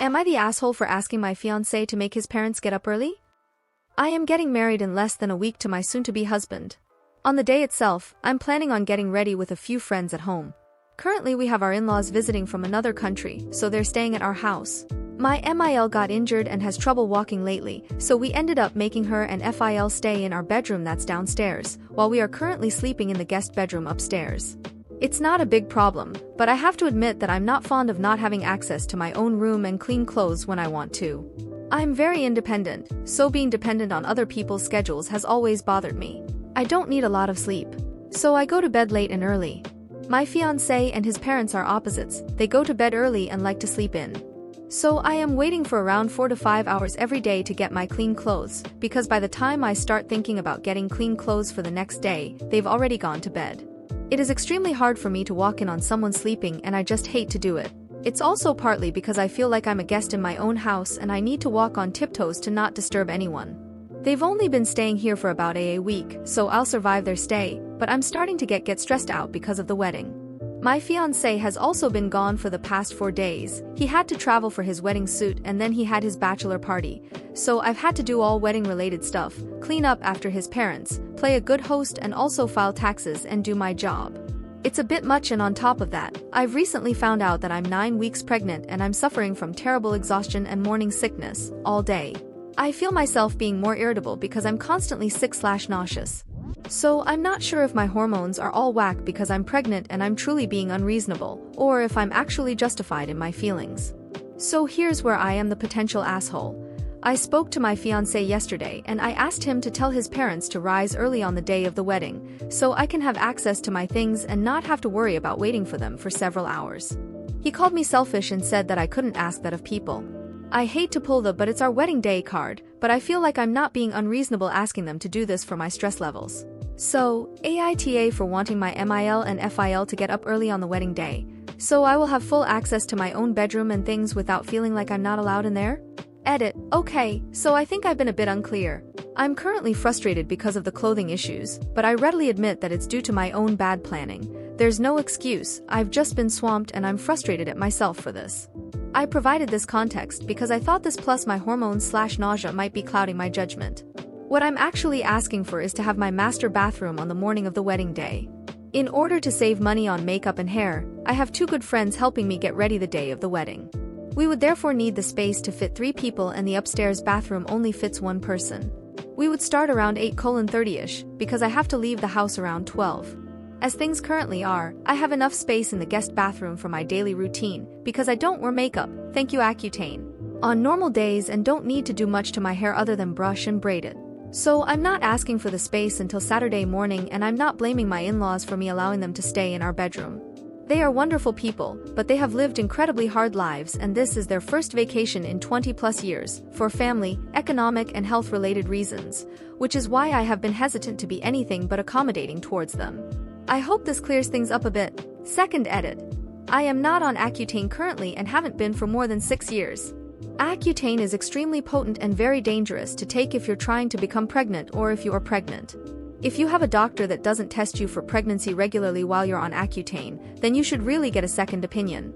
Am I the asshole for asking my fiancé to make his parents get up early? I am getting married in less than a week to my soon-to-be husband. On the day itself, I'm planning on getting ready with a few friends at home. Currently we have our in-laws visiting from another country, so they're staying at our house. My MIL got injured and has trouble walking lately, so we ended up making her and FIL stay in our bedroom that's downstairs, while we are currently sleeping in the guest bedroom upstairs. It's not a big problem, but I have to admit that I'm not fond of not having access to my own room and clean clothes when I want to. I'm very independent, so being dependent on other people's schedules has always bothered me. I don't need a lot of sleep, so I go to bed late and early. My fiancé and his parents are opposites, they go to bed early and like to sleep in. So I am waiting for around 4 to 5 hours every day to get my clean clothes, because by the time I start thinking about getting clean clothes for the next day, they've already gone to bed. It is extremely hard for me to walk in on someone sleeping and I just hate to do it. It's also partly because I feel like I'm a guest in my own house and I need to walk on tiptoes to not disturb anyone. They've only been staying here for about a week, so I'll survive their stay, but I'm starting to get stressed out because of the wedding. My fiancé has also been gone for the past 4 days. He had to travel for his wedding suit and then he had his bachelor party. So I've had to do all wedding-related stuff, clean up after his parents, play a good host and also file taxes and do my job. It's a bit much, and on top of that, I've recently found out that I'm 9 weeks pregnant and I'm suffering from terrible exhaustion and morning sickness all day. I feel myself being more irritable because I'm constantly sick/nauseous. So I'm not sure if my hormones are all whack because I'm pregnant and I'm truly being unreasonable, or if I'm actually justified in my feelings. So here's where I am the potential asshole. I spoke to my fiancé yesterday and I asked him to tell his parents to rise early on the day of the wedding, so I can have access to my things and not have to worry about waiting for them for several hours. He called me selfish and said that I couldn't ask that of people. I hate to pull the "but it's our wedding day" card, but I feel like I'm not being unreasonable asking them to do this for my stress levels. So, AITA for wanting my MIL and FIL to get up early on the wedding day, so I will have full access to my own bedroom and things without feeling like I'm not allowed in there? Edit. Okay, so I think I've been a bit unclear. I'm currently frustrated because of the clothing issues, but I readily admit that it's due to my own bad planning. There's no excuse, I've just been swamped and I'm frustrated at myself for this. I provided this context because I thought this plus my hormones/nausea might be clouding my judgment. What I'm actually asking for is to have my master bathroom on the morning of the wedding day. In order to save money on makeup and hair, I have 2 good friends helping me get ready the day of the wedding. We would therefore need the space to fit 3 people and the upstairs bathroom only fits 1 person. We would start around 8:30ish, because I have to leave the house around 12. As things currently are, I have enough space in the guest bathroom for my daily routine, because I don't wear makeup, thank you Accutane, on normal days and don't need to do much to my hair other than brush and braid it. So I'm not asking for the space until Saturday morning and I'm not blaming my in-laws for me allowing them to stay in our bedroom. They are wonderful people, but they have lived incredibly hard lives and this is their first vacation in 20+ years, for family, economic and health-related reasons, which is why I have been hesitant to be anything but accommodating towards them. I hope this clears things up a bit. Second edit. I am not on Accutane currently and haven't been for more than 6 years. Accutane is extremely potent and very dangerous to take if you're trying to become pregnant or if you are pregnant. If you have a doctor that doesn't test you for pregnancy regularly while you're on Accutane, then you should really get a second opinion.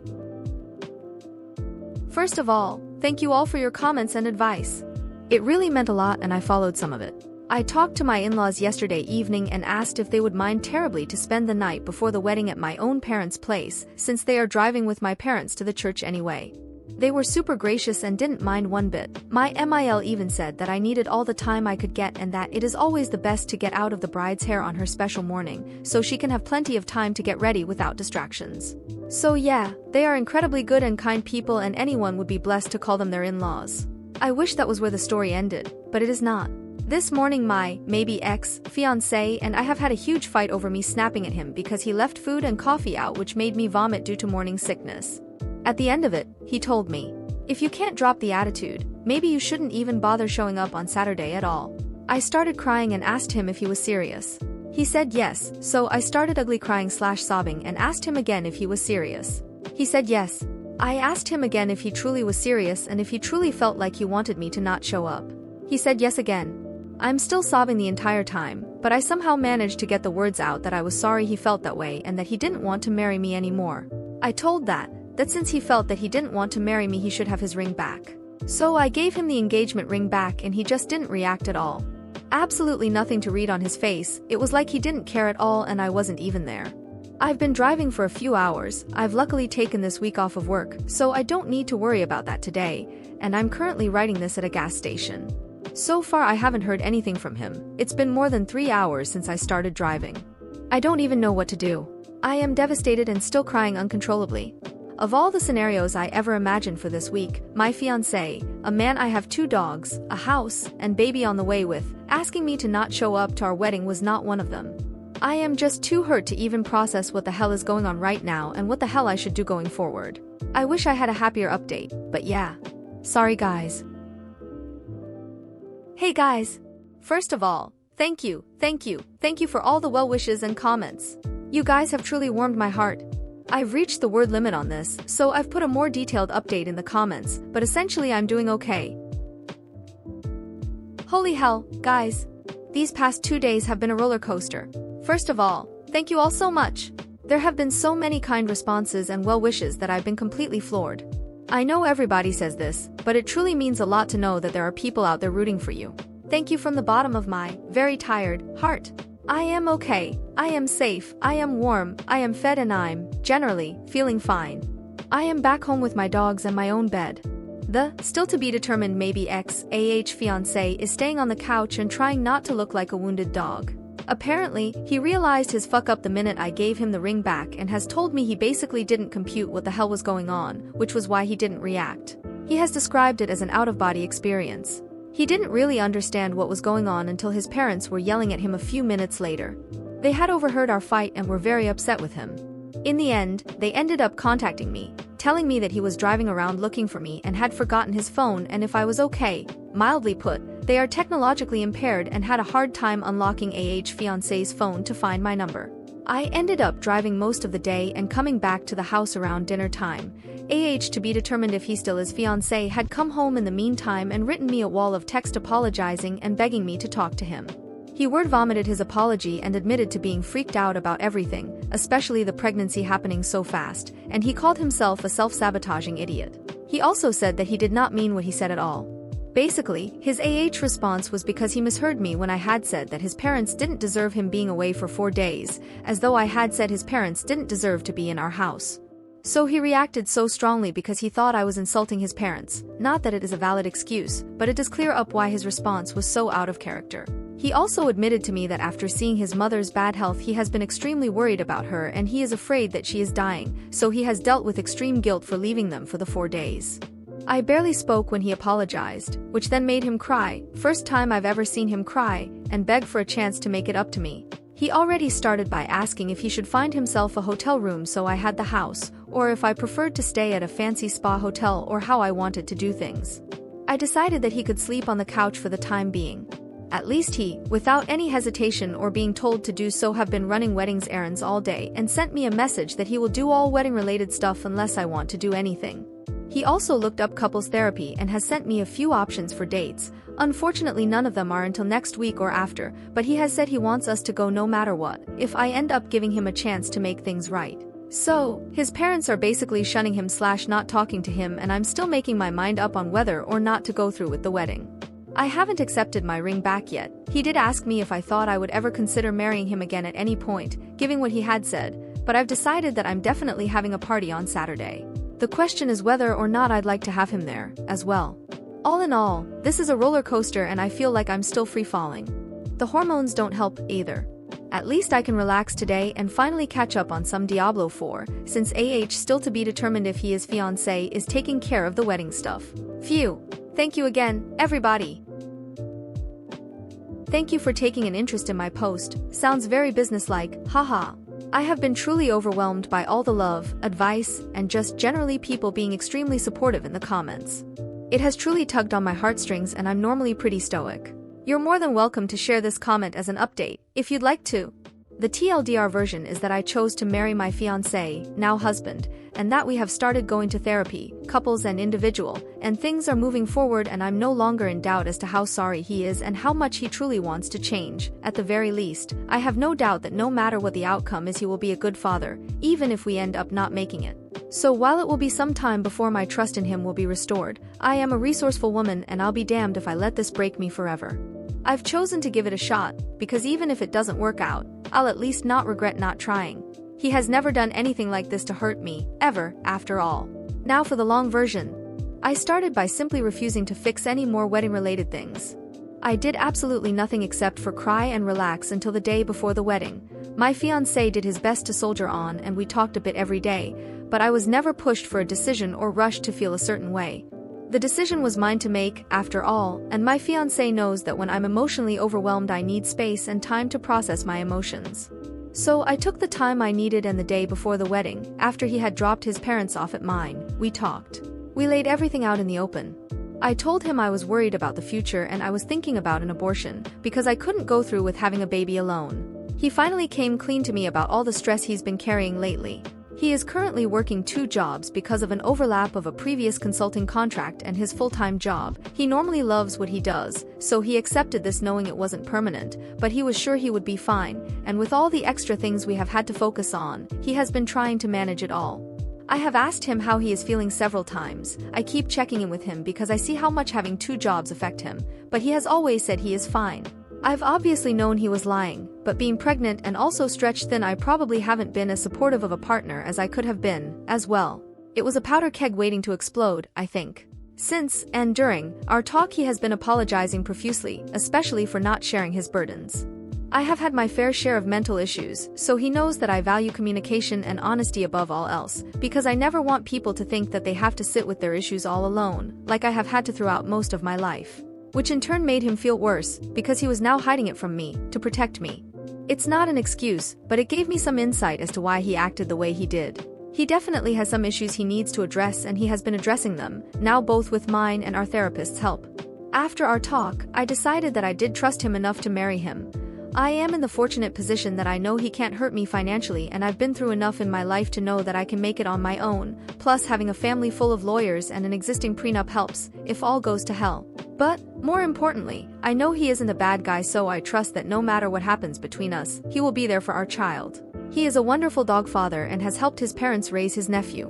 First of all, thank you all for your comments and advice. It really meant a lot and I followed some of it. I talked to my in-laws yesterday evening and asked if they would mind terribly to spend the night before the wedding at my own parents' place, since they are driving with my parents to the church anyway. They were super gracious and didn't mind one bit. My MIL even said that I needed all the time I could get and that it is always the best to get out of the bride's hair on her special morning, so she can have plenty of time to get ready without distractions. So yeah, they are incredibly good and kind people and anyone would be blessed to call them their in-laws. I wish that was where the story ended, but it is not. This morning my, maybe ex-fiancé and I have had a huge fight over me snapping at him because he left food and coffee out which made me vomit due to morning sickness. At the end of it, he told me, "If you can't drop the attitude, maybe you shouldn't even bother showing up on Saturday at all." I started crying and asked him if he was serious. He said yes, so I started ugly crying/sobbing and asked him again if he was serious. He said yes. I asked him again if he truly was serious and if he truly felt like he wanted me to not show up. He said yes again. I'm still sobbing the entire time, but I somehow managed to get the words out that I was sorry he felt that way and that he didn't want to marry me anymore. I told that that since he felt that he didn't want to marry me he should have his ring back. So I gave him the engagement ring back and he just didn't react at all. Absolutely nothing to read on his face, it was like he didn't care at all and I wasn't even there. I've been driving for a few hours, I've luckily taken this week off of work, so I don't need to worry about that today, and I'm currently writing this at a gas station. So far I haven't heard anything from him, it's been more than 3 hours since I started driving. I don't even know what to do. I am devastated and still crying uncontrollably. Of all the scenarios I ever imagined for this week, my fiancé, a man I have 2 dogs, a house, and baby on the way with, asking me to not show up to our wedding was not one of them. I am just too hurt to even process what the hell is going on right now and what the hell I should do going forward. I wish I had a happier update, but yeah. Sorry guys. Hey guys! First of all, thank you for all the well wishes and comments. You guys have truly warmed my heart. I've reached the word limit on this, so I've put a more detailed update in the comments, but essentially I'm doing okay. Holy hell, guys. These past 2 days have been a roller coaster. First of all, thank you all so much. There have been so many kind responses and well wishes that I've been completely floored. I know everybody says this, but it truly means a lot to know that there are people out there rooting for you. Thank you from the bottom of my very tired heart. I am okay, I am safe, I am warm, I am fed and I'm, generally, feeling fine. I am back home with my dogs and my own bed. The, still-to-be-determined maybe ex-fiancé is staying on the couch and trying not to look like a wounded dog. Apparently, he realized his fuck up the minute I gave him the ring back and has told me he basically didn't compute what the hell was going on, which was why he didn't react. He has described it as an out-of-body experience. He didn't really understand what was going on until his parents were yelling at him a few minutes later. They had overheard our fight and were very upset with him. In the end, they ended up contacting me, telling me that he was driving around looking for me and had forgotten his phone and if I was okay. Mildly put, they are technologically impaired and had a hard time unlocking fiancé's phone to find my number. I ended up driving most of the day and coming back to the house around dinner time. To be determined if he still is fiancé had come home in the meantime and written me a wall of text apologizing and begging me to talk to him. He word vomited his apology and admitted to being freaked out about everything, especially the pregnancy happening so fast, and he called himself a self-sabotaging idiot. He also said that he did not mean what he said at all. Basically, his response was because he misheard me when I had said that his parents didn't deserve him being away for 4 days, as though I had said his parents didn't deserve to be in our house. So he reacted so strongly because he thought I was insulting his parents. Not that it is a valid excuse, but it does clear up why his response was so out of character. He also admitted to me that after seeing his mother's bad health he has been extremely worried about her and he is afraid that she is dying, so he has dealt with extreme guilt for leaving them for the 4 days. I barely spoke when he apologized, which then made him cry, first time I've ever seen him cry, and beg for a chance to make it up to me. He already started by asking if he should find himself a hotel room so I had the house, or if I preferred to stay at a fancy spa hotel or how I wanted to do things. I decided that he could sleep on the couch for the time being. At least he, without any hesitation or being told to do so, have been running weddings errands all day and sent me a message that he will do all wedding-related stuff unless I want to do anything. He also looked up couples therapy and has sent me a few options for dates. Unfortunately, none of them are until next week or after, but he has said he wants us to go no matter what, if I end up giving him a chance to make things right. So, his parents are basically shunning him / not talking to him, and I'm still making my mind up on whether or not to go through with the wedding. I haven't accepted my ring back yet. He did ask me if I thought I would ever consider marrying him again at any point, given what he had said, but I've decided that I'm definitely having a party on Saturday. The question is whether or not I'd like to have him there, as well. All in all, this is a roller coaster and I feel like I'm still free-falling. The hormones don't help, either. At least I can relax today and finally catch up on some Diablo 4, since still to be determined if he is fiancé is taking care of the wedding stuff. Phew. Thank you again, everybody. Thank you for taking an interest in my post. Sounds very businesslike, haha. I have been truly overwhelmed by all the love, advice, and just generally people being extremely supportive in the comments. It has truly tugged on my heartstrings and I'm normally pretty stoic. You're more than welcome to share this comment as an update, if you'd like to. The TLDR version is that I chose to marry my fiancé, now husband, and that we have started going to therapy, couples and individual, and things are moving forward and I'm no longer in doubt as to how sorry he is and how much he truly wants to change. At the very least, I have no doubt that no matter what the outcome is he will be a good father, even if we end up not making it. So while it will be some time before my trust in him will be restored, I am a resourceful woman and I'll be damned if I let this break me forever. I've chosen to give it a shot, because even if it doesn't work out, I'll at least not regret not trying. He has never done anything like this to hurt me, ever, after all. Now for the long version. I started by simply refusing to fix any more wedding-related things. I did absolutely nothing except for cry and relax until the day before the wedding. My fiancé did his best to soldier on and we talked a bit every day, but I was never pushed for a decision or rushed to feel a certain way. The decision was mine to make, after all, and my fiancé knows that when I'm emotionally overwhelmed I need space and time to process my emotions. So I took the time I needed, and the day before the wedding, after he had dropped his parents off at mine, we talked. We laid everything out in the open. I told him I was worried about the future and I was thinking about an abortion, because I couldn't go through with having a baby alone. He finally came clean to me about all the stress he's been carrying lately. He is currently working 2 jobs because of an overlap of a previous consulting contract and his full-time job. He normally loves what he does, so he accepted this knowing it wasn't permanent, but he was sure he would be fine, and with all the extra things we have had to focus on, he has been trying to manage it all. I have asked him how he is feeling several times. I keep checking in with him because I see how much having 2 jobs affect him, but he has always said he is fine. I've obviously known he was lying, but being pregnant and also stretched thin, I probably haven't been as supportive of a partner as I could have been, as well. It was a powder keg waiting to explode, I think. Since, and during, our talk he has been apologizing profusely, especially for not sharing his burdens. I have had my fair share of mental issues, so he knows that I value communication and honesty above all else, because I never want people to think that they have to sit with their issues all alone, like I have had to throughout most of my life. Which in turn made him feel worse, because he was now hiding it from me, to protect me. It's not an excuse, but it gave me some insight as to why he acted the way he did. He definitely has some issues he needs to address, and he has been addressing them, now both with mine and our therapist's help. After our talk, I decided that I did trust him enough to marry him. I am in the fortunate position that I know he can't hurt me financially, and I've been through enough in my life to know that I can make it on my own, plus having a family full of lawyers and an existing prenup helps, if all goes to hell. But, more importantly, I know he isn't a bad guy, so I trust that no matter what happens between us, he will be there for our child. He is a wonderful dog father and has helped his parents raise his nephew.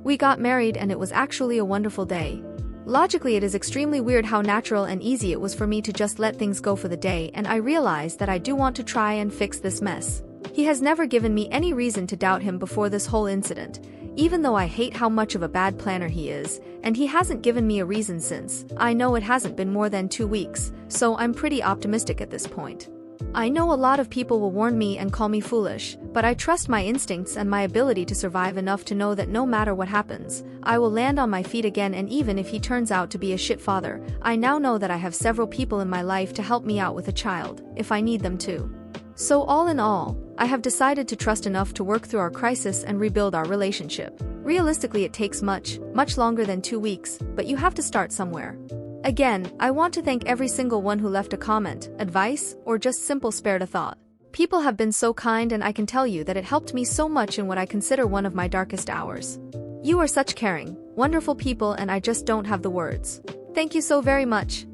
We got married and it was actually a wonderful day. Logically, it is extremely weird how natural and easy it was for me to just let things go for the day, and I realize that I do want to try and fix this mess. He has never given me any reason to doubt him before this whole incident, even though I hate how much of a bad planner he is, and he hasn't given me a reason since. I know it hasn't been more than 2 weeks, so I'm pretty optimistic at this point. I know a lot of people will warn me and call me foolish, but I trust my instincts and my ability to survive enough to know that no matter what happens, I will land on my feet again, and even if he turns out to be a shit father, I now know that I have several people in my life to help me out with a child, if I need them to. So all in all, I have decided to trust enough to work through our crisis and rebuild our relationship. Realistically, it takes much longer than 2 weeks, but you have to start somewhere. Again, I want to thank every single one who left a comment, advice, or just simple spared a thought. People have been so kind, and I can tell you that it helped me so much in what I consider one of my darkest hours. You are such caring, wonderful people, and I just don't have the words. Thank you so very much.